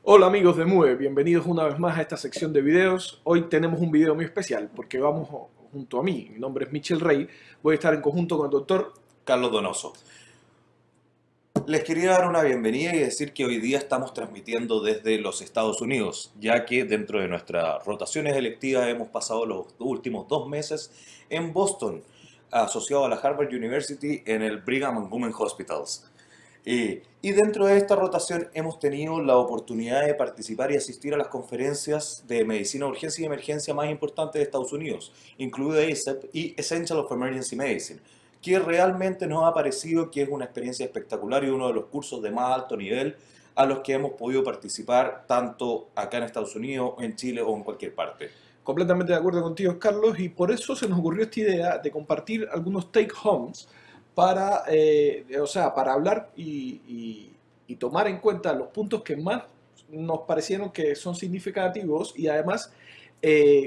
Hola amigos de MUE, bienvenidos una vez más a esta sección de videos. Hoy tenemos un video muy especial porque vamos junto a mí, mi nombre es Michel Rey, voy a estar en conjunto con el doctor Carlos Donoso. Les quería dar una bienvenida y decir que hoy día estamos transmitiendo desde los Estados Unidos, ya que dentro de nuestras rotaciones electivas hemos pasado los últimos 2 meses en Boston, asociado a la Harvard University en el Brigham and Women's Hospitals. Y dentro de esta rotación hemos tenido la oportunidad de participar y asistir a las conferencias de medicina, urgencia y emergencia más importantes de Estados Unidos, incluida ACEP y Essential of Emergency Medicine, que realmente nos ha parecido que es una experiencia espectacular y uno de los cursos de más alto nivel a los que hemos podido participar tanto acá en Estados Unidos, en Chile o en cualquier parte. completamente de acuerdo contigo, Carlos, y por eso se nos ocurrió esta idea de compartir algunos take homes para, para hablar y tomar en cuenta los puntos que más nos parecieron que son significativos y además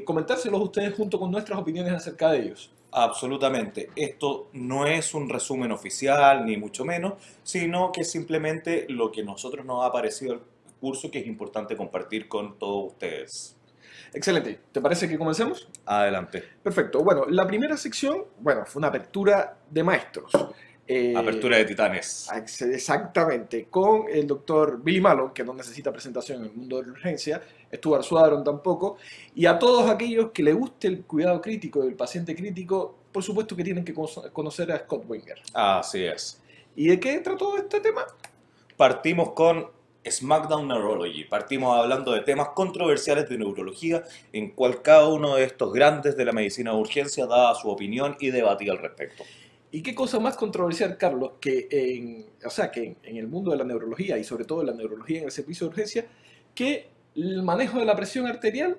comentárselos a ustedes junto con nuestras opiniones acerca de ellos. Absolutamente. Esto no es un resumen oficial, ni mucho menos, sino que simplemente lo que a nosotros nos ha parecido el curso que es importante compartir con todos ustedes. Excelente, ¿te parece que comencemos? Adelante. Perfecto, bueno, la primera sección, bueno, fue una apertura de maestros. Apertura de titanes. Exactamente, con el doctor Billy Malone, que no necesita presentación en el mundo de la urgencia, Stuart Swadron tampoco, y a todos aquellos que les guste el cuidado crítico del paciente crítico, por supuesto que tienen que conocer a Scott Wenger. Así es. ¿Y de qué trató este tema? Partimos con SmackDown Neurology. Partimos hablando de temas controversiales de neurología, en cual cada uno de estos grandes de la medicina de urgencia daba su opinión y debatía al respecto. ¿Y qué cosa más controversial, Carlos, que en el mundo de la neurología y sobre todo en la neurología en el servicio de urgencia, que el manejo de la presión arterial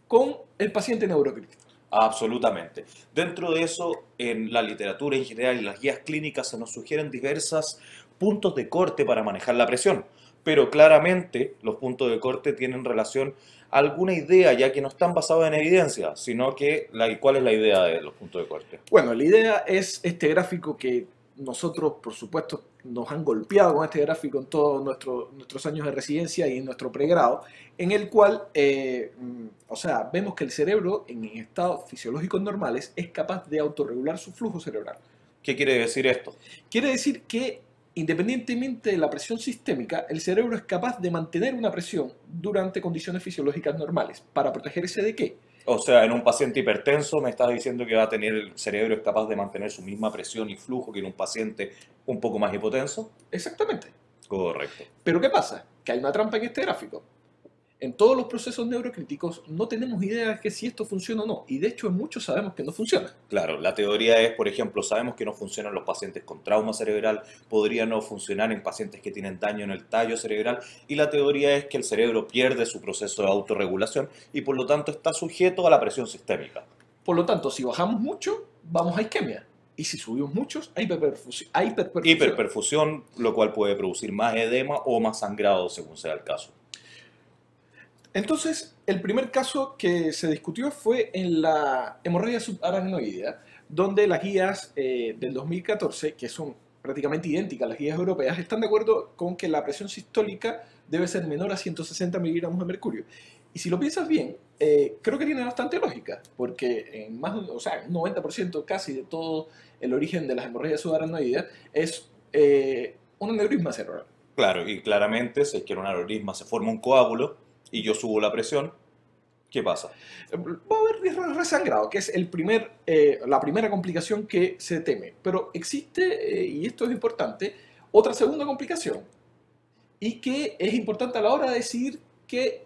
con el paciente neurocrítico? Absolutamente. Dentro de eso, en la literatura en general y las guías clínicas se nos sugieren diversos puntos de corte para manejar la presión, pero claramente los puntos de corte tienen relación a alguna idea, ya que no están basados en evidencia, sino que ¿cuál es la idea de los puntos de corte? Bueno, la idea es este gráfico que nosotros, por supuesto, nos han golpeado con este gráfico en todos nuestros años de residencia y en nuestro pregrado, en el cual, vemos que el cerebro en estados fisiológicos normales es capaz de autorregular su flujo cerebral. ¿Qué quiere decir esto? Quiere decir que, independientemente de la presión sistémica, el cerebro es capaz de mantener una presión durante condiciones fisiológicas normales. ¿Para protegerse de qué? O sea, en un paciente hipertenso me estás diciendo que va a tener el cerebro es capaz de mantener su misma presión y flujo que en un paciente un poco más hipotenso. Exactamente. Correcto. Pero ¿qué pasa? Que hay una trampa en este gráfico. En todos los procesos neurocríticos no tenemos idea de que si esto funciona o no. Y de hecho en muchos sabemos que no funciona. Claro, la teoría es, por ejemplo, sabemos que no funcionan los pacientes con trauma cerebral, podría no funcionar en pacientes que tienen daño en el tallo cerebral, y la teoría es que el cerebro pierde su proceso de autorregulación y por lo tanto está sujeto a la presión sistémica. Por lo tanto, si bajamos mucho, vamos a isquemia. Y si subimos muchos, a hiperperfusión. Hiperperfusión, lo cual puede producir más edema o más sangrado según sea el caso. Entonces, el primer caso que se discutió fue en la hemorragia subaracnoidea, donde las guías del 2014, que son prácticamente idénticas a las guías europeas, están de acuerdo con que la presión sistólica debe ser menor a 160 miligramos de mercurio. Y si lo piensas bien, creo que tiene bastante lógica, porque en más, un 90% casi de todo el origen de las hemorragias subaracnoideas es un aneurisma cerebral. Claro, y claramente, si es que en un aneurisma se forma un coágulo y yo subo la presión, ¿qué pasa? Va a haber resangrado, que es la primera complicación que se teme. Pero existe, y esto es importante, otra segunda complicación. Y que es importante a la hora de decidir qué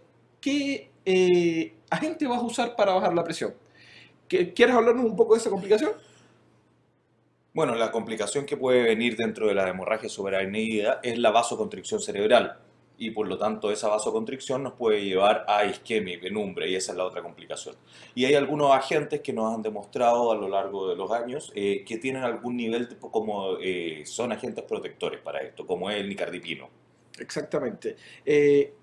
agente vas a usar para bajar la presión. ¿Quieres hablarnos un poco de esa complicación? Bueno, la complicación que puede venir dentro de la hemorragia subaracnoidea es la vasoconstricción cerebral. Y por lo tanto esa vasoconstricción nos puede llevar a isquemia y penumbra, y esa es la otra complicación. Y hay algunos agentes que nos han demostrado a lo largo de los años que tienen algún nivel, son agentes protectores para esto, como es el nicardipino. Exactamente.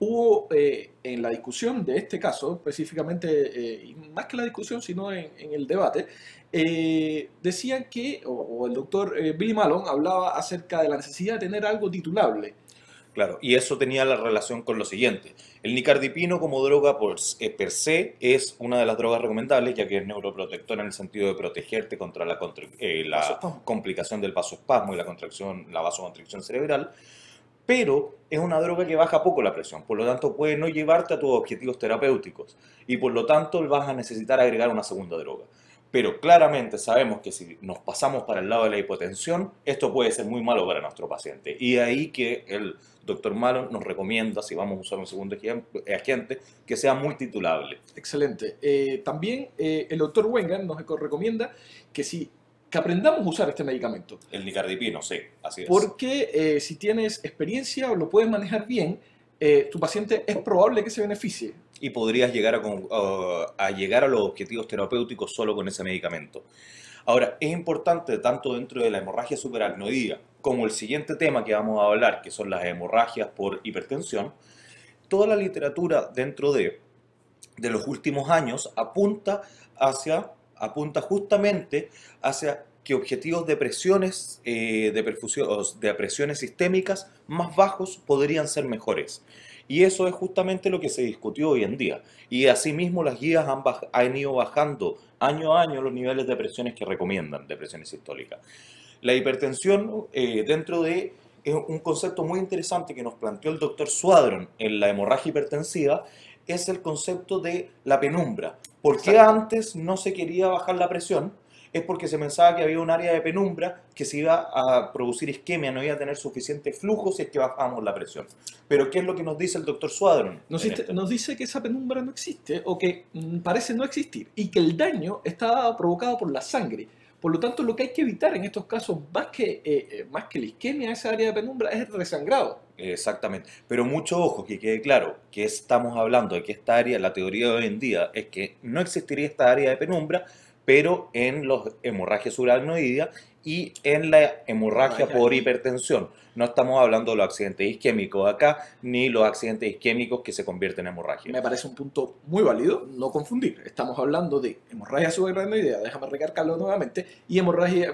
Hubo en la discusión de este caso, específicamente, y más que la discusión, sino en el debate, decían que, o el doctor Billy Malone hablaba acerca de la necesidad de tener algo titulable. Claro, y eso tenía la relación con lo siguiente. El nicardipino como droga per se es una de las drogas recomendables, ya que es neuroprotectora en el sentido de protegerte contra la Vasospasmo. complicación del vasoespasmo y la contracción, la vasoconstricción cerebral, pero es una droga que baja poco la presión, por lo tanto puede no llevarte a tus objetivos terapéuticos y por lo tanto vas a necesitar agregar una segunda droga. Pero claramente sabemos que si nos pasamos para el lado de la hipotensión, esto puede ser muy malo para nuestro paciente. Y de ahí que el doctor Malon nos recomienda, si vamos a usar un segundo agente, que sea multititulable. Excelente. También el doctor Wenger nos recomienda que aprendamos a usar este medicamento. El nicardipino, sí, así es. Porque si tienes experiencia o lo puedes manejar bien, tu paciente es probable que se beneficie. Y podrías llegar a llegar a los objetivos terapéuticos solo con ese medicamento. Ahora, es importante tanto dentro de la hemorragia subaracnoidea como el siguiente tema que vamos a hablar, que son las hemorragias por hipertensión, toda la literatura dentro de los últimos años apunta justamente hacia que objetivos de presiones de perfusión, de presiones sistémicas más bajos podrían ser mejores. Y eso es justamente lo que se discutió hoy en día. Y asimismo las guías han ido bajando año a año los niveles de presiones que recomiendan, de presiones sistólicas. La hipertensión dentro de un concepto muy interesante que nos planteó el doctor Swadron en la hemorragia hipertensiva es el concepto de la penumbra. ¿Por qué antes no se quería bajar la presión? Es porque se pensaba que había un área de penumbra que se iba a producir isquemia, no iba a tener suficiente flujo si es que bajábamos la presión. Pero ¿qué es lo que nos dice el doctor Swadron? Nos dice que esa penumbra no existe o que parece no existir y que el daño está provocado por la sangre. Por lo tanto, lo que hay que evitar en estos casos, más que la isquemia, esa área de penumbra, es el resangrado. Exactamente. Pero mucho ojo, que quede claro que estamos hablando de que esta área, la teoría de hoy en día es que no existiría esta área de penumbra, pero en los hemorragias subaracnoidea y en la hemorragia por hipertensión. No estamos hablando de los accidentes isquémicos acá, ni los accidentes isquémicos que se convierten en hemorragia. Me parece un punto muy válido, no confundir. Estamos hablando de hemorragia subaracnoidea, déjame recargarlo nuevamente, y hemorragia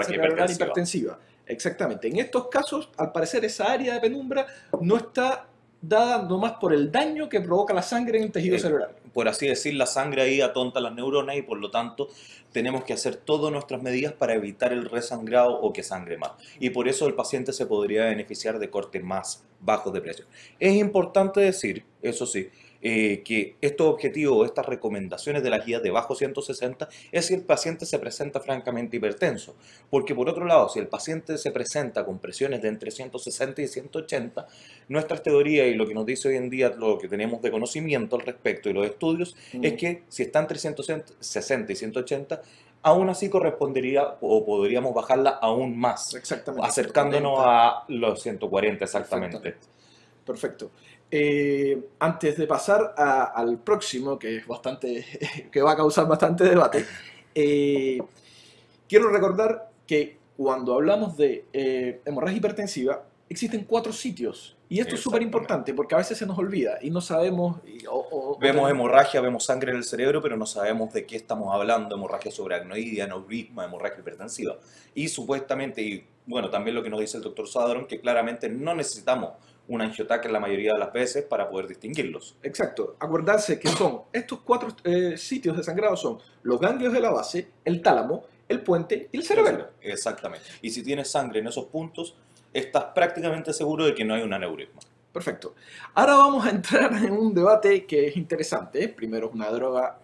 cerebral hipertensiva. Exactamente. En estos casos, al parecer, esa área de penumbra no está dada nomás por el daño que provoca la sangre en el tejido cerebral. Por así decir, la sangre ahí atonta las neuronas y por lo tanto tenemos que hacer todas nuestras medidas para evitar el resangrado o que sangre más. Y por eso el paciente se podría beneficiar de cortes más bajos de presión. Es importante decir, eso sí, que estos objetivos, estas recomendaciones de las guías de bajo 160 es si el paciente se presenta francamente hipertenso. Porque por otro lado, si el paciente se presenta con presiones de entre 160 y 180, nuestras teorías y lo que nos dice hoy en día, lo que tenemos de conocimiento al respecto y los estudios, es que si está entre 160 y 180, aún así correspondería o podríamos bajarla aún más, acercándonos a los 140 exactamente. Perfecto. Antes de pasar al próximo, que es que va a causar bastante debate, quiero recordar que cuando hablamos de hemorragia hipertensiva, existen 4 sitios. Y esto es súper importante porque a veces se nos olvida y no sabemos... Vemos hemorragia, vemos sangre en el cerebro, pero no sabemos de qué estamos hablando. Hemorragia subaracnoidea, aneurisma, hemorragia hipertensiva. Y supuestamente, y bueno, también lo que nos dice el doctor Swadron, que claramente no necesitamos un angiotaque en la mayoría de las veces para poder distinguirlos. Exacto. Acordarse que son estos 4 sitios de sangrado son los ganglios de la base, el tálamo, el puente y el cerebelo. Exactamente. Y si tienes sangre en esos puntos, estás prácticamente seguro de que no hay un aneurisma. Perfecto. Ahora vamos a entrar en un debate que es interesante. Primero, es una droga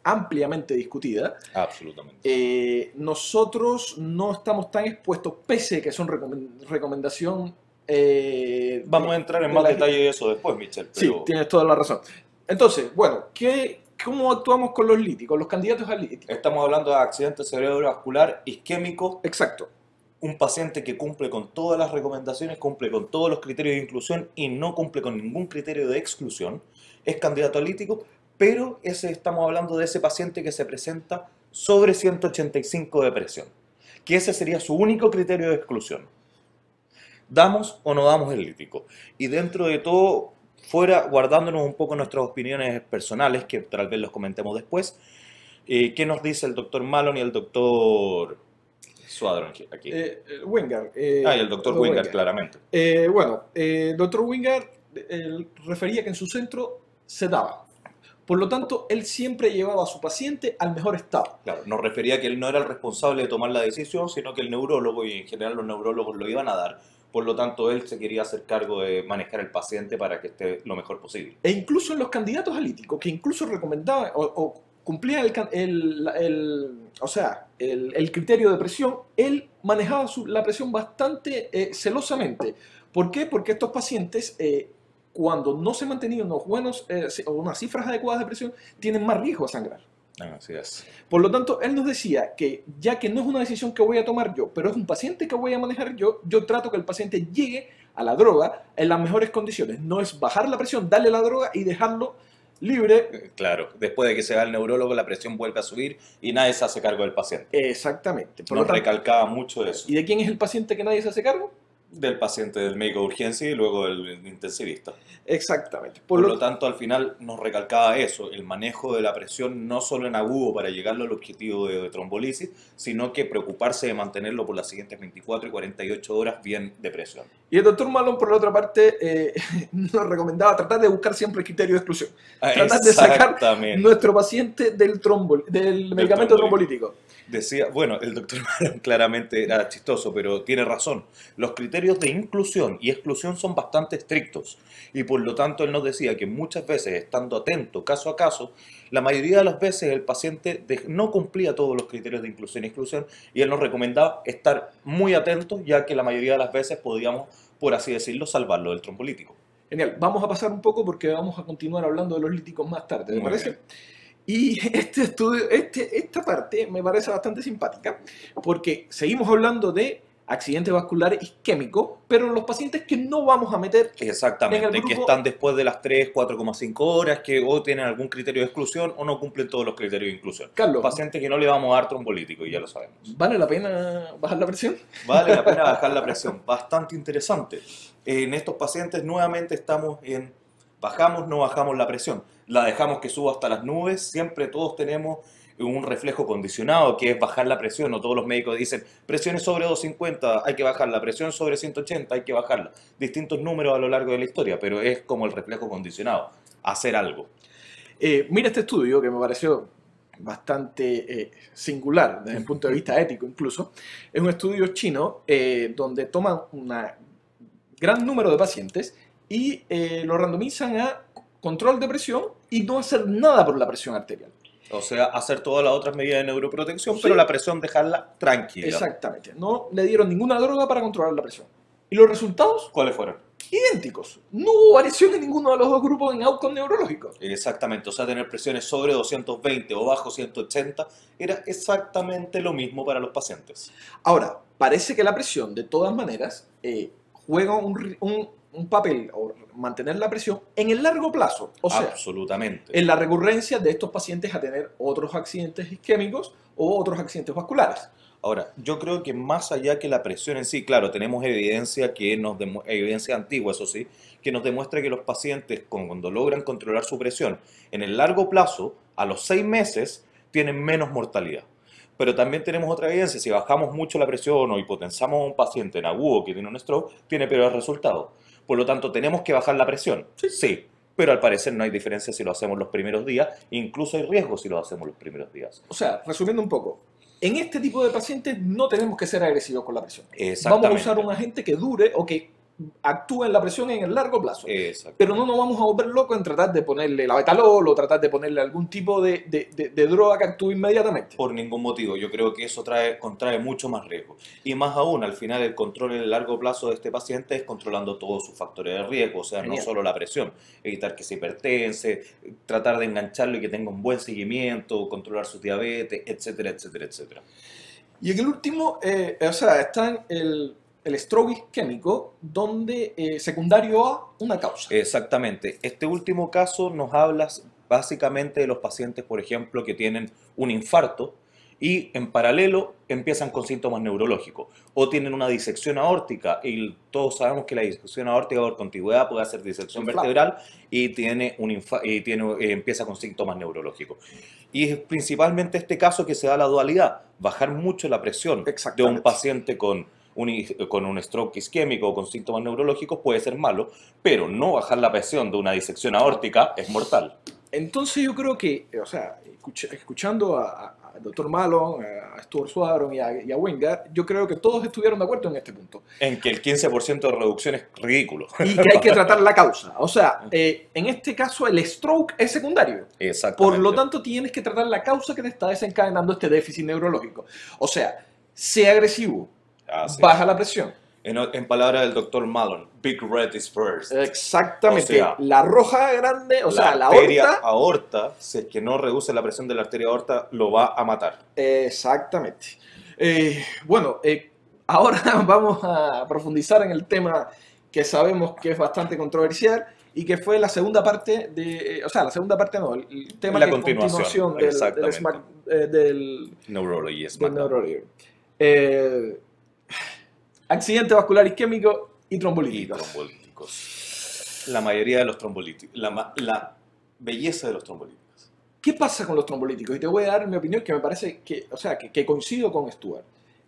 ampliamente discutida. Absolutamente. Nosotros no estamos tan expuestos, pese a que son recomendación... Vamos a entrar en más detalle de eso después, Michel. Pero... Sí, tienes toda la razón. Entonces, bueno, ¿cómo actuamos con los líticos, los candidatos a líticos? Estamos hablando de accidente cerebrovascular isquémico. Exacto. Un paciente que cumple con todas las recomendaciones, cumple con todos los criterios de inclusión y no cumple con ningún criterio de exclusión, es candidato a lítico, pero estamos hablando de ese paciente que se presenta sobre 185 de presión, que ese sería su único criterio de exclusión. ¿Damos o no damos el lítico? Y dentro de todo, fuera, guardándonos un poco nuestras opiniones personales, que tal vez los comentemos después, ¿qué nos dice el doctor Malon y el doctor Swadron aquí. Wingard. Y el doctor Wingard, claramente. Doctor Wingard refería que en su centro se daba. Por lo tanto, él siempre llevaba a su paciente al mejor estado. Claro, nos refería que él no era el responsable de tomar la decisión, sino que el neurólogo, y en general los neurólogos lo iban a dar. Por lo tanto, él se quería hacer cargo de manejar el paciente para que esté lo mejor posible. E incluso en los candidatos a lítico, que incluso recomendaban o cumplían el criterio de presión, él manejaba la presión bastante celosamente. ¿Por qué? Porque estos pacientes, cuando no se mantenían unos buenos o unas cifras adecuadas de presión, tienen más riesgo de sangrar. Así es. Por lo tanto, él nos decía que ya que no es una decisión que voy a tomar yo, pero es un paciente que voy a manejar yo trato que el paciente llegue a la droga en las mejores condiciones. No es bajar la presión, darle la droga y dejarlo libre. Claro, después de que se va el neurólogo, la presión vuelve a subir y nadie se hace cargo del paciente. Exactamente. Nos recalcaba mucho eso. ¿Y de quién es el paciente que nadie se hace cargo? Del paciente, del médico de urgencia y luego del intensivista. Exactamente. Por lo tanto, al final nos recalcaba eso, el manejo de la presión no solo en agudo para llegar al objetivo de trombolisis, sino que preocuparse de mantenerlo por las siguientes 24 y 48 horas bien de presión. Y el doctor Malone, por la otra parte, nos recomendaba tratar de buscar siempre el criterio de exclusión. Tratar de sacar nuestro paciente del medicamento trombolítico. Decía, bueno, el doctor Malone claramente era chistoso, pero tiene razón. Los criterios de inclusión y exclusión son bastante estrictos y por lo tanto él nos decía que muchas veces, estando atento caso a caso, la mayoría de las veces el paciente no cumplía todos los criterios de inclusión y exclusión y él nos recomendaba estar muy atentos, ya que la mayoría de las veces podíamos, por así decirlo, salvarlo del trombolítico. Genial, vamos a pasar un poco porque vamos a continuar hablando de los líticos más tarde, ¿te parece? Bien. Y esta parte me parece bastante simpática porque seguimos hablando de accidente vascular isquémico, pero los pacientes que no vamos a meter exactamente, en el grupo, que están después de las 3, 4,5 horas, que o tienen algún criterio de exclusión o no cumplen todos los criterios de inclusión. Carlos, pacientes que no le vamos a dar trombolítico, y ya lo sabemos. ¿Vale la pena bajar la presión? Vale la pena bajar la presión, bastante interesante. En estos pacientes nuevamente estamos en bajamos, no bajamos la presión, la dejamos que suba hasta las nubes, siempre todos tenemos un reflejo condicionado que es bajar la presión, o todos los médicos dicen presiones sobre 250, hay que bajarla, presión sobre 180, hay que bajarla, distintos números a lo largo de la historia, pero es como el reflejo condicionado, hacer algo. Mira este estudio que me pareció bastante singular desde el punto de vista ético incluso, es un estudio chino donde toman un gran número de pacientes y lo randomizan a control de presión y no hacer nada por la presión arterial. O sea, hacer todas las otras medidas de neuroprotección, sí, pero la presión dejarla tranquila. Exactamente. No le dieron ninguna droga para controlar la presión. ¿Y los resultados? ¿Cuáles fueron? Idénticos. No hubo variación en ninguno de los dos grupos en outcome neurológico. Exactamente. O sea, tener presiones sobre 220 o bajo 180 era exactamente lo mismo para los pacientes. Ahora, parece que la presión, de todas maneras, juega un papel, o mantener la presión en el largo plazo. O sea, absolutamente. En la recurrencia de estos pacientes a tener otros accidentes isquémicos o otros accidentes vasculares. Ahora, yo creo que más allá que la presión en sí, claro, tenemos evidencia evidencia antigua, eso sí, que nos demuestra que los pacientes, cuando logran controlar su presión, en el largo plazo, a los 6 meses, tienen menos mortalidad. Pero también tenemos otra evidencia, si bajamos mucho la presión o hipotensamos a un paciente en agudo que tiene un stroke, tiene peores resultados. Por lo tanto, ¿tenemos que bajar la presión? Sí, pero al parecer no hay diferencia si lo hacemos los primeros días, incluso hay riesgo si lo hacemos los primeros días. O sea, resumiendo un poco, en este tipo de pacientes no tenemos que ser agresivos con la presión. Vamos a usar un agente que dure o que actúa en la presión en el largo plazo. Pero no nos vamos a volver locos en tratar de ponerle la betalol o tratar de ponerle algún tipo de droga que actúe inmediatamente. Por ningún motivo. Yo creo que eso contrae mucho más riesgo. Y más aún, al final el control en el largo plazo de este paciente es controlando todos sus factores de riesgo. O sea, no solo la presión. Evitar que se hipertense, tratar de engancharlo y que tenga un buen seguimiento, controlar su diabetes, etcétera, etcétera, etcétera. Y en el último, está el stroke isquémico, donde secundario a una causa. Exactamente. Este último caso nos habla básicamente de los pacientes, por ejemplo, que tienen un infarto y en paralelo empiezan con síntomas neurológicos o tienen una disección aórtica y todos sabemos que la disección aórtica por contigüedad puede hacer disección vertebral y empieza con síntomas neurológicos. Y es principalmente este caso que se da la dualidad, bajar mucho la presión de un paciente con un stroke isquémico o con síntomas neurológicos puede ser malo, pero no bajar la presión de una disección aórtica es mortal. Entonces yo creo que, o sea, escuchando al doctor Malone, a Stuart Swadron y a Weingart, yo creo que todos estuvieron de acuerdo en este punto. En que el 15% de reducción es ridículo. Y que hay que tratar la causa. O sea, en este caso el stroke es secundario. Exactamente. Por lo tanto, tienes que tratar la causa que te está desencadenando este déficit neurológico. O sea, sea agresivo, baja la presión. En palabras del doctor Malone, Big Red is first. Exactamente. O sea, la roja grande, o sea, la arteria aorta, si es que no reduce la presión de la arteria aorta, lo va a matar. Exactamente. Bueno, ahora vamos a profundizar en el tema que sabemos que es bastante controversial y que fue la segunda parte de, o sea, la segunda parte no, el tema la que continuación del Neurology. Accidente vascular isquémico y trombolíticos. La mayoría de los trombolíticos. La belleza de los trombolíticos. ¿Qué pasa con los trombolíticos? Y te voy a dar mi opinión que me parece que, o sea, que coincido con Stuart.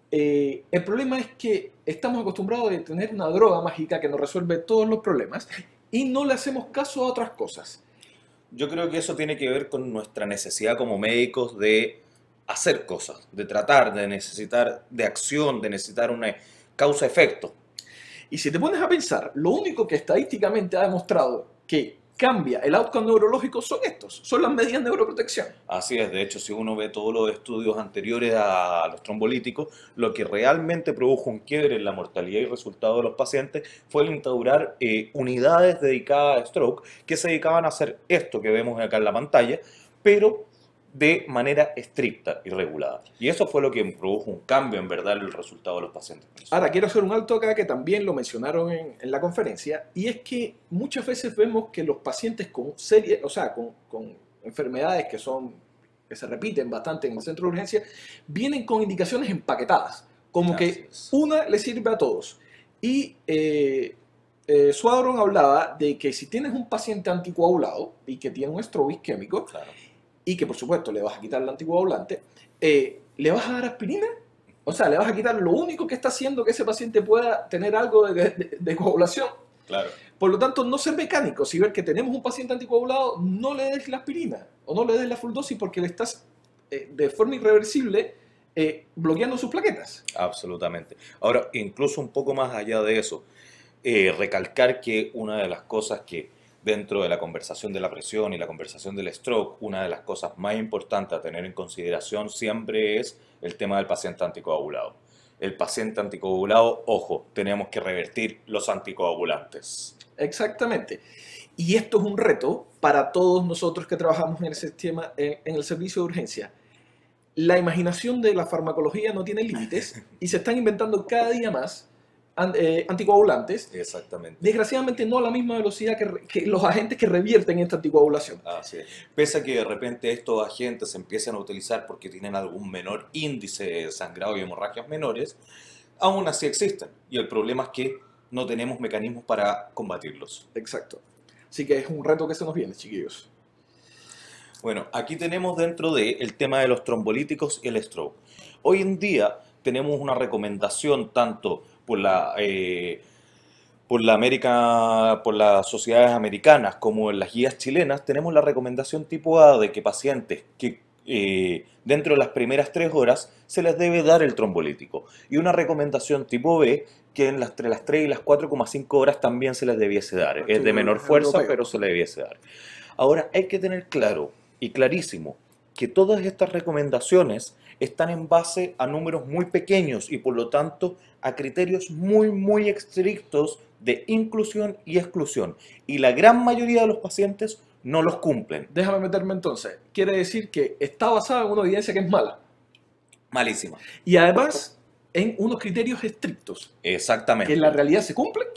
El problema es que estamos acostumbrados a tener una droga mágica que nos resuelve todos los problemas y no le hacemos caso a otras cosas. Yo creo que eso tiene que ver con nuestra necesidad como médicos de hacer cosas, de tratar, de necesitar de acción, de necesitar una causa-efecto. Y si te pones a pensar, lo único que estadísticamente ha demostrado que cambia el outcome neurológico son las medidas de neuroprotección. Así es, de hecho, si uno ve todos los estudios anteriores a los trombolíticos, lo que realmente produjo un quiebre en la mortalidad y resultado de los pacientes fue el instaurar unidades dedicadas a stroke que se dedicaban a hacer esto que vemos acá en la pantalla, pero de manera estricta y regulada. Y eso fue lo que produjo un cambio en verdad en el resultado de los pacientes. Ahora, quiero hacer un alto acá que también lo mencionaron en la conferencia, y es que muchas veces vemos que los pacientes con con enfermedades que se repiten bastante en el centro de urgencia, vienen con indicaciones empaquetadas, como que una le sirve a todos. Y Swadron hablaba de que si tienes un paciente anticoagulado y que tiene un stroke isquémico, y que por supuesto le vas a quitar el anticoagulante, ¿le vas a dar aspirina? O sea, ¿le vas a quitar lo único que está haciendo que ese paciente pueda tener algo de coagulación? Claro. Por lo tanto, no ser mecánico. Si ves que tenemos un paciente anticoagulado, no le des la aspirina o no le des la full dosis porque le estás de forma irreversible bloqueando sus plaquetas. Absolutamente. Ahora, incluso un poco más allá de eso, recalcar que una de las cosas que dentro de la conversación de la presión y la conversación del stroke, una de las cosas más importantes a tener en consideración siempre es el tema del paciente anticoagulado. El paciente anticoagulado, ojo, tenemos que revertir los anticoagulantes. Exactamente. Y esto es un reto para todos nosotros que trabajamos en el sistema, en el servicio de urgencia. La imaginación de la farmacología no tiene límites y se están inventando cada día más anticoagulantes. Exactamente. Desgraciadamente no a la misma velocidad que los agentes que revierten esta anticoagulación. Así es. Pese a que de repente estos agentes se empiezan a utilizar porque tienen algún menor índice de sangrado y hemorragias menores, aún así existen. Y el problema es que no tenemos mecanismos para combatirlos. Exacto. Así que es un reto que se nos viene, chiquillos. Bueno, aquí tenemos dentro del tema de los trombolíticos y el stroke. Hoy en día tenemos una recomendación tanto por las sociedades americanas como en las guías chilenas, tenemos la recomendación tipo A de que pacientes que dentro de las primeras 3 horas se les debe dar el trombolítico. Y una recomendación tipo B que entre las 3 y las 4,5 horas también se les debiese dar. Es de menor fuerza, pero se les debiese dar. Ahora, hay que tener claro y clarísimo que todas estas recomendaciones están en base a números muy pequeños y por lo tanto a criterios muy, muy estrictos de inclusión y exclusión. Y la gran mayoría de los pacientes no los cumplen. Déjame meterme entonces. Quiere decir que está basada en una evidencia que es mala. Malísima. Y además en unos criterios estrictos. Exactamente. Que en la realidad se cumplen.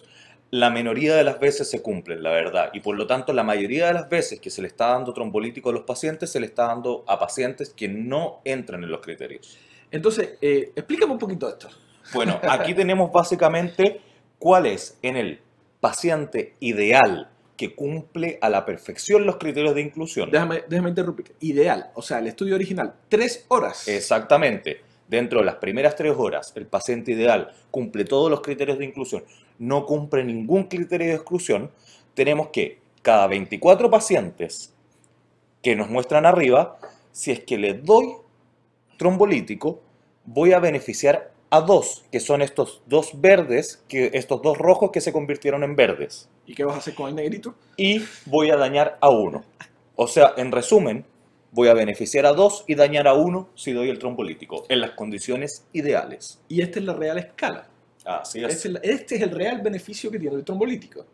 La minoría de las veces se cumplen, la verdad, y por lo tanto la mayoría de las veces que se le está dando trombolítico a los pacientes, se le está dando a pacientes que no entran en los criterios. Entonces, explícame un poquito esto. Bueno, aquí tenemos básicamente cuál es en el paciente ideal que cumple a la perfección los criterios de inclusión. Déjame interrumpir. Ideal, o sea, el estudio original, 3 horas. Exactamente. Dentro de las primeras 3 horas, el paciente ideal cumple todos los criterios de inclusión, no cumple ningún criterio de exclusión. Tenemos que cada 24 pacientes que nos muestran arriba, si es que le doy trombolítico, voy a beneficiar a 2, que son estos 2 verdes, estos 2 rojos que se convirtieron en verdes. ¿Y qué vas a hacer con el negrito? Y voy a dañar a 1. O sea, en resumen, voy a beneficiar a 2 y dañar a 1 si doy el trombolítico, en las condiciones ideales. Y esta es la real escala. Así es. Este es el real beneficio que tiene el trombolítico.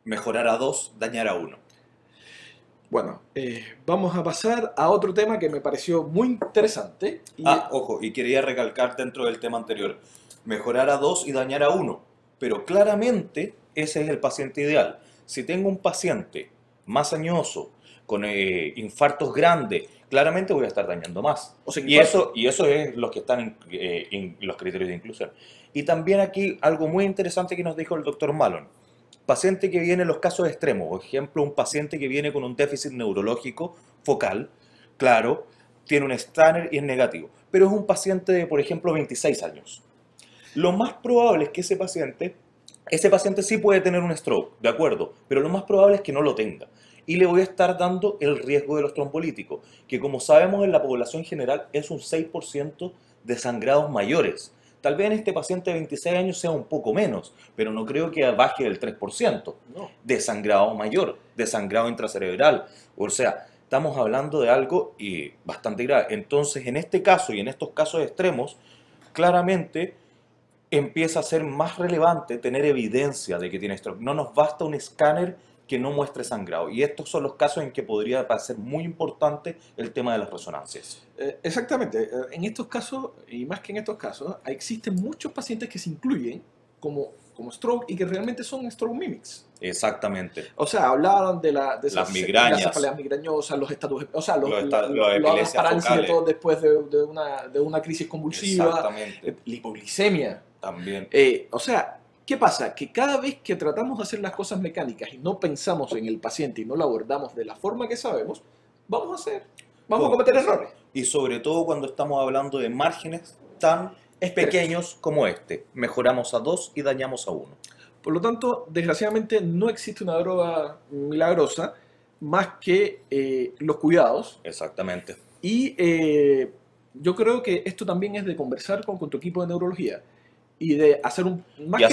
Mejorar a 2, dañar a 1. Bueno, vamos a pasar a otro tema que me pareció muy interesante. Ojo, y quería recalcar dentro del tema anterior, mejorar a 2 y dañar a 1, pero claramente ese es el paciente ideal. Si tengo un paciente más añoso, con infartos grandes, claramente voy a estar dañando más. O sea, y eso es lo que están en los criterios de inclusión. Y también aquí algo muy interesante que nos dijo el doctor Malone. Paciente que viene en los casos extremos, por ejemplo, un paciente que viene con un déficit neurológico focal, claro, tiene un escáner y es negativo, pero es un paciente de, por ejemplo, 26 años. Lo más probable es que ese paciente sí puede tener un stroke, de acuerdo, pero lo más probable es que no lo tenga. Y le voy a estar dando el riesgo de los trombolíticos, que como sabemos en la población general es un 6% de sangrados mayores. Tal vez en este paciente de 26 años sea un poco menos, pero no creo que baje del 3% de sangrado mayor, de sangrado intracerebral. O sea, estamos hablando de algo bastante grave. Entonces, en este caso y en estos casos extremos, claramente empieza a ser más relevante tener evidencia de que tiene stroke. No nos basta un escáner que no muestre sangrado. Y estos son los casos en que podría ser muy importante el tema de las resonancias. Exactamente. En estos casos, y más que en estos casos, existen muchos pacientes que se incluyen como stroke y que realmente son stroke mimics. Exactamente. O sea, hablaban de las migrañas, las cefaleas migrañosas, los estatus, o sea, las parálisis de todo después de una crisis convulsiva, exactamente. La hipoglicemia. También. O sea, ¿qué pasa? Que cada vez que tratamos de hacer las cosas mecánicas y no pensamos en el paciente y no lo abordamos de la forma que sabemos, vamos a cometer errores. Y sobre todo cuando estamos hablando de márgenes tan pequeños como este. Mejoramos a 2 y dañamos a 1. Por lo tanto, desgraciadamente no existe una droga milagrosa más que los cuidados. Exactamente. Y yo creo que esto también es de conversar con tu equipo de neurología y de hacer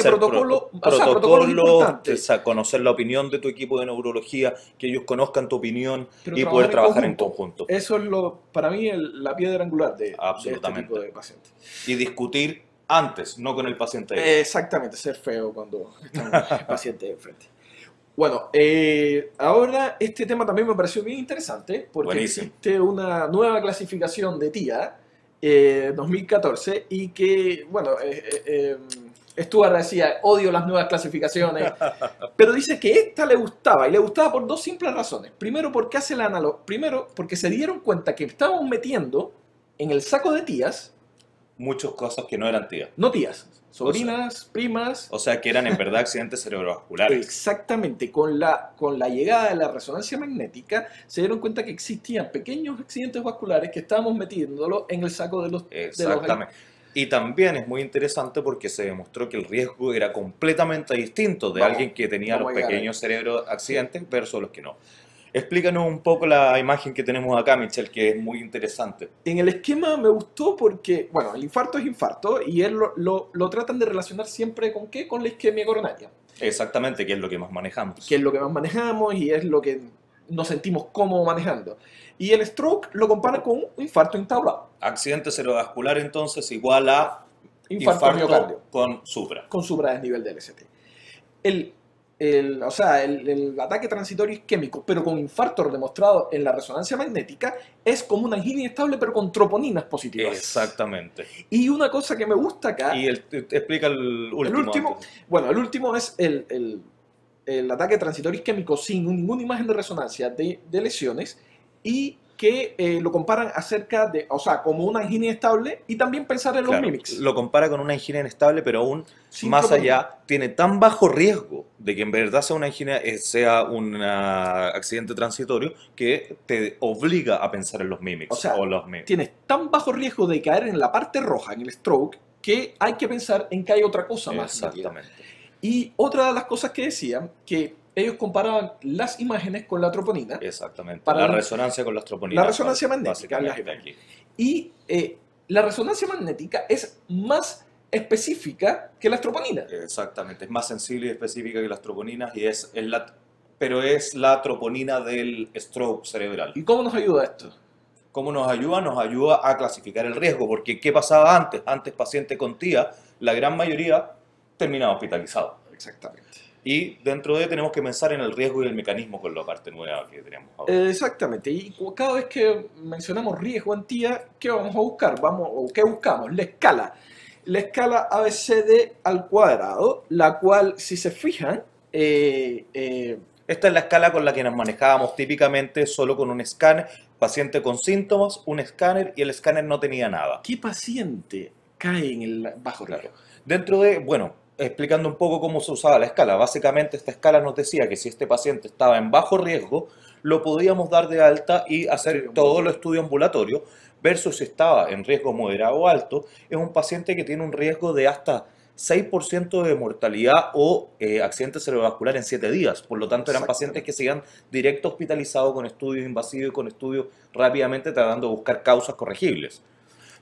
protocolos importantes. Conocer la opinión de tu equipo de neurología, que ellos conozcan tu opinión pero y poder trabajar en conjunto. Eso es para mí la piedra angular de este tipo de pacientes. Y discutir antes, no con el paciente. Exactamente, ser feo cuando está el paciente enfrente. Bueno, ahora este tema también me pareció bien interesante porque Buenísimo. Existe una nueva clasificación de TIA 2014 y que, bueno, Stuart decía, odio las nuevas clasificaciones, pero dice que esta le gustaba, y le gustaba por 2 simples razones. Primero, porque hace la analogía. Primero, porque se dieron cuenta que estábamos metiendo en el saco de tías muchas cosas que no eran tías. No tías, sobrinas, primas. O sea, que eran en verdad accidentes cerebrovasculares. Exactamente. Con la llegada de la resonancia magnética, se dieron cuenta que existían pequeños accidentes vasculares que estábamos metiéndolo en el saco de los... Exactamente. Y también es muy interesante porque se demostró que el riesgo era completamente distinto de alguien que tenía los pequeños cerebros accidentes versus los que no. Explícanos un poco la imagen que tenemos acá, Michelle, que es muy interesante. En el esquema me gustó porque, bueno, el infarto es infarto y él lo tratan de relacionar siempre ¿con qué? Con la isquemia coronaria. Exactamente, que es lo que más manejamos. Que es lo que más manejamos y es lo que nos sentimos cómodos manejando. Y el stroke lo compara con un infarto entablado. Accidente cerebrovascular entonces igual a infarto miocardio. Con supra. Con supra desnivel del ST. El o sea, el ataque transitorio isquémico, pero con infarto demostrado en la resonancia magnética, es como una angina inestable, pero con troponinas positivas. Exactamente. Y una cosa que me gusta acá... Y te explica el último. El último, antes. bueno, el último es el ataque transitorio isquémico sin ninguna imagen de resonancia de lesiones y que lo comparan acerca de, o sea, como una angina inestable y también pensar en los Claro, mimics. lo compara con una angina inestable, pero aún Sin más troponina. allá, tiene tan bajo riesgo de que en verdad sea una angina, sea un accidente transitorio, que te obliga a pensar en los mimics. O sea, los mimics. tienes tan bajo riesgo de caer en la parte roja, en el stroke, que hay que pensar en que hay otra cosa más metida. Exactamente. Y otra de las cosas que decían, que ellos comparaban las imágenes con la troponina Exactamente. Para la la- resonancia con las troponinas. la resonancia magnética, básicamente aquí. y la resonancia magnética es más específica que las troponinas. Exactamente. Es más sensible y específica que las troponinas, pero es la troponina del stroke cerebral. ¿Y cómo nos ayuda esto? ¿Cómo nos ayuda? Nos ayuda a clasificar el riesgo, porque ¿qué pasaba antes? Antes paciente con TIA, la gran mayoría terminaba hospitalizado. Exactamente. Y dentro de tenemos que pensar en el riesgo y el mecanismo con la parte nueva que tenemos ahora. Exactamente. Y cada vez que mencionamos riesgo en TIA, ¿qué vamos a buscar? ¿O qué buscamos? La escala. La escala ABCD al cuadrado, la cual, si se fijan, Esta es la escala con la que nos manejábamos típicamente, solo con un escáner, paciente con síntomas, un escáner, y el escáner no tenía nada. ¿qué paciente cae en el bajo riesgo? Dentro de, bueno, explicando un poco cómo se usaba la escala, básicamente esta escala nos decía que si este paciente estaba en bajo riesgo, lo podíamos dar de alta y hacer todo el estudio ambulatorio, versus si estaba en riesgo moderado o alto, es un paciente que tiene un riesgo de hasta 6% de mortalidad o accidente cerebrovascular en 7 días. Por lo tanto, eran pacientes que se iban directo hospitalizados con estudios invasivos y con estudios rápidamente tratando de buscar causas corregibles.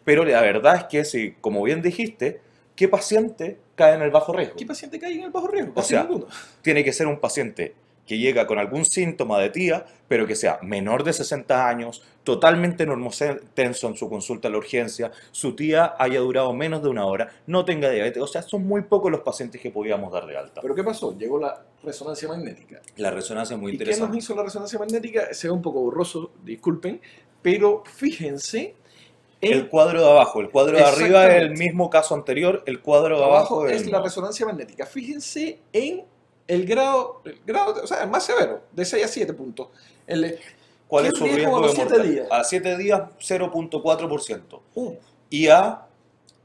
Pero la verdad es que, si, como bien dijiste, ¿qué paciente cae en el bajo riesgo? ¿Qué paciente cae en el bajo riesgo? O Casi sea, ninguno. tiene que ser un paciente que llega con algún síntoma de TIA, pero que sea menor de 60 años, totalmente normotenso en su consulta a la urgencia, su TIA haya durado menos de 1 hora, no tenga diabetes. O sea, son muy pocos los pacientes que podíamos dar de alta. ¿Pero qué pasó? Llegó la resonancia magnética. La resonancia es muy ¿Y qué interesante. nos hizo la resonancia magnética? Se ve un poco borroso, disculpen, pero fíjense en... El cuadro de abajo, el cuadro de arriba es el Exactamente. mismo caso anterior, el cuadro de abajo es el la no. resonancia magnética. Fíjense en el grado, o sea, el más severo, de 6 a 7 puntos. ¿Cuál ¿Qué es su riesgo riesgo a de los 7 mortalidad? días? A 7 días, 0.4%. Uh, Y a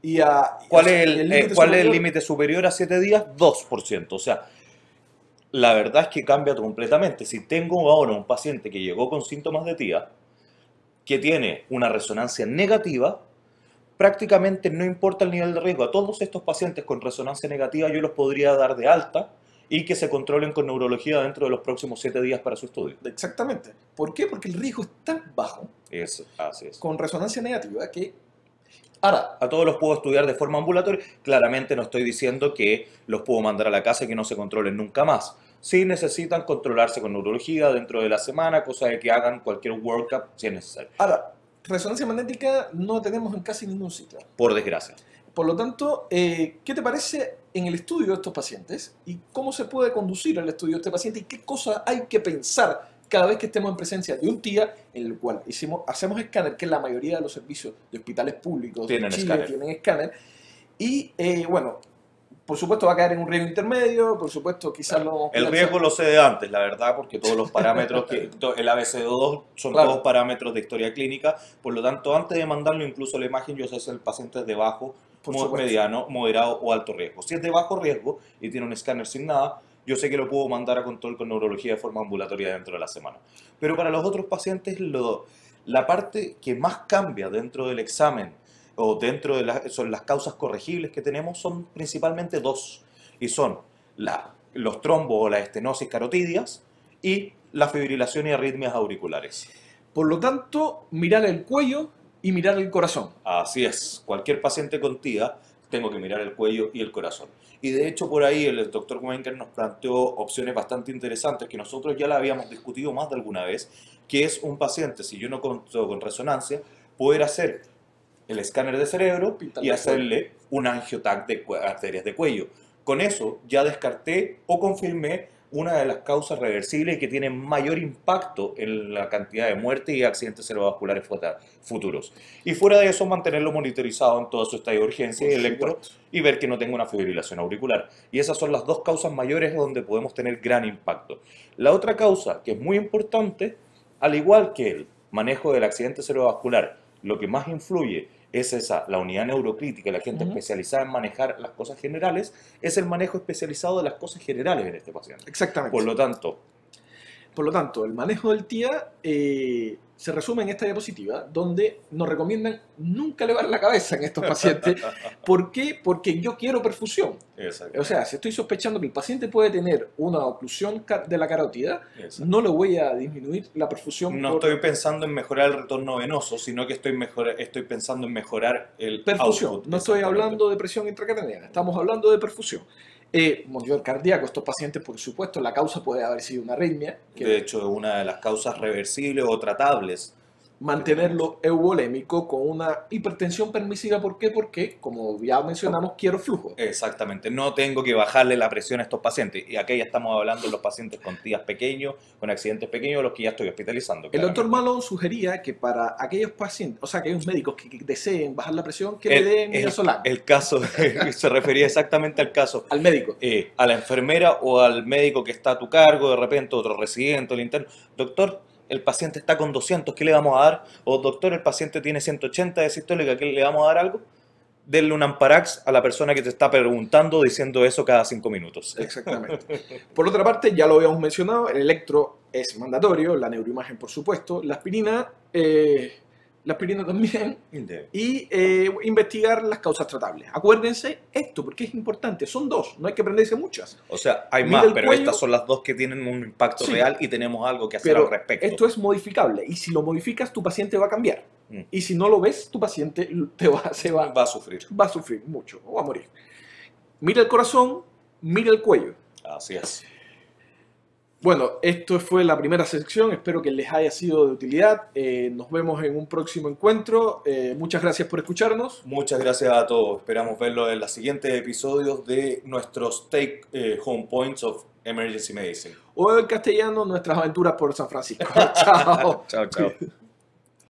y a, ¿cuál o es sea, el límite cuál es el superior? límite superior a 7 días? 2%. O sea, la verdad es que cambia completamente. Si tengo ahora un paciente que llegó con síntomas de TIA, que tiene una resonancia negativa, prácticamente no importa el nivel de riesgo. A todos estos pacientes con resonancia negativa yo los podría dar de alta y que se controlen con neurología dentro de los próximos 7 días para su estudio. Exactamente. ¿Por qué? Porque el riesgo es tan bajo Así es. con resonancia negativa que... Ahora, A todos los puedo estudiar de forma ambulatoria. Claramente no estoy diciendo que los puedo mandar a la casa y que no se controlen nunca más. Sí necesitan controlarse con neurología dentro de la semana, cosa de que hagan cualquier workup si es necesario. resonancia magnética no tenemos en casi ningún sitio. Por desgracia. Por lo tanto, ¿qué te parece en el estudio de estos pacientes y cómo se puede conducir el estudio de este paciente y qué cosas hay que pensar cada vez que estemos en presencia de un TIA en el cual hacemos escáner, que la mayoría de los servicios de hospitales públicos Tienen de Chile escáner. tienen escáner? Y bueno, por supuesto va a caer en un riesgo intermedio, por supuesto quizás lo... El riesgo lo sé de antes, la verdad, porque todos los parámetros, el ABCD2 son Claro. todos parámetros de historia clínica, por lo tanto, antes de mandarlo incluso la imagen, yo sé si el paciente es de bajo, Por supuesto. mediano, moderado o alto riesgo. Si es de bajo riesgo y tiene un escáner sin nada, yo sé que lo puedo mandar a control con neurología de forma ambulatoria dentro de la semana. Pero para los otros pacientes, la parte que más cambia dentro del examen o dentro de son las causas corregibles que tenemos son principalmente dos, y son los trombos o las estenosis carotidias y la fibrilación y arritmias auriculares. Por lo tanto, mirar el cuello y mirar el corazón. Así es, cualquier paciente con TIA tengo que mirar el cuello y el corazón. Y de hecho por ahí el doctor Wenker nos planteó opciones bastante interesantes que nosotros ya la habíamos discutido más de alguna vez, que es un paciente, si yo no conto con resonancia, poder hacer el escáner de cerebro Pintarle y el hacerle un angiotac de arterias de cuello. Con eso ya descarté o confirmé una de las causas reversibles y que tiene mayor impacto en la cantidad de muertes y accidentes cerebrovasculares futuros. Y fuera de eso, mantenerlo monitorizado en todo su estadio de urgencia y electro y ver que no tenga una fibrilación auricular. Y esas son las dos causas mayores donde podemos tener gran impacto. La otra causa, que es muy importante, al igual que el manejo del accidente cerebrovascular, lo que más influye es la unidad neurocrítica, la gente especializada en manejar las cosas generales, es el manejo especializado de las cosas generales en este paciente. Exactamente. Por lo tanto, el manejo del TIA se resume en esta diapositiva, donde nos recomiendan nunca elevar la cabeza en estos pacientes. ¿Por qué? Porque yo quiero perfusión. O sea, si estoy sospechando que el paciente puede tener una oclusión de la carótida, no le voy a disminuir la perfusión. No estoy pensando en mejorar el retorno venoso, sino que estoy pensando en mejorar el perfusión. output. No estoy hablando de presión intracraneana, estamos hablando de perfusión. Monitor cardíaco, estos pacientes, por supuesto, la causa puede haber sido una arritmia. De hecho, es una de las causas reversibles o tratables. Mantenerlo eubolémico con una hipertensión permisiva. ¿Por qué? Porque, como ya mencionamos, quiero flujo. Exactamente. No tengo que bajarle la presión a estos pacientes. Y aquí ya estamos hablando de los pacientes con TIAs pequeños, con accidentes pequeños, los que ya estoy hospitalizando. El doctor Malone sugería que para aquellos pacientes, o sea, aquellos médicos que deseen bajar la presión, que le den midazolam. El caso se refería exactamente al caso. Al médico. A la enfermera o al médico que está a tu cargo, de repente otro residente, el interno. Doctor, el paciente está con 200, ¿qué le vamos a dar? O doctor, el paciente tiene 180 de sistólica, ¿qué le vamos a dar algo? Denle un Amparax a la persona que te está preguntando diciendo eso cada 5 minutos. Exactamente. Por otra parte, ya lo habíamos mencionado, el electro es mandatorio, la neuroimagen por supuesto, la aspirina también, y investigar las causas tratables. Acuérdense esto, porque es importante, son dos, no hay que aprenderse muchas. O sea, hay más, pero estas son las dos que tienen un impacto real y tenemos algo que hacer al respecto. Esto es modificable, y si lo modificas, tu paciente va a cambiar. Y si no lo ves, tu paciente va a sufrir. Va a sufrir mucho, o va a morir. Mira el corazón, mira el cuello. Así es. Bueno, esto fue la primera sección, espero que les haya sido de utilidad. Nos vemos en un próximo encuentro. Muchas gracias por escucharnos. Muchas gracias a todos. Esperamos verlo en los siguientes episodios de nuestros Take Home Points of Emergency Medicine. O en castellano, nuestras aventuras por San Francisco. Chao. Chao, chao.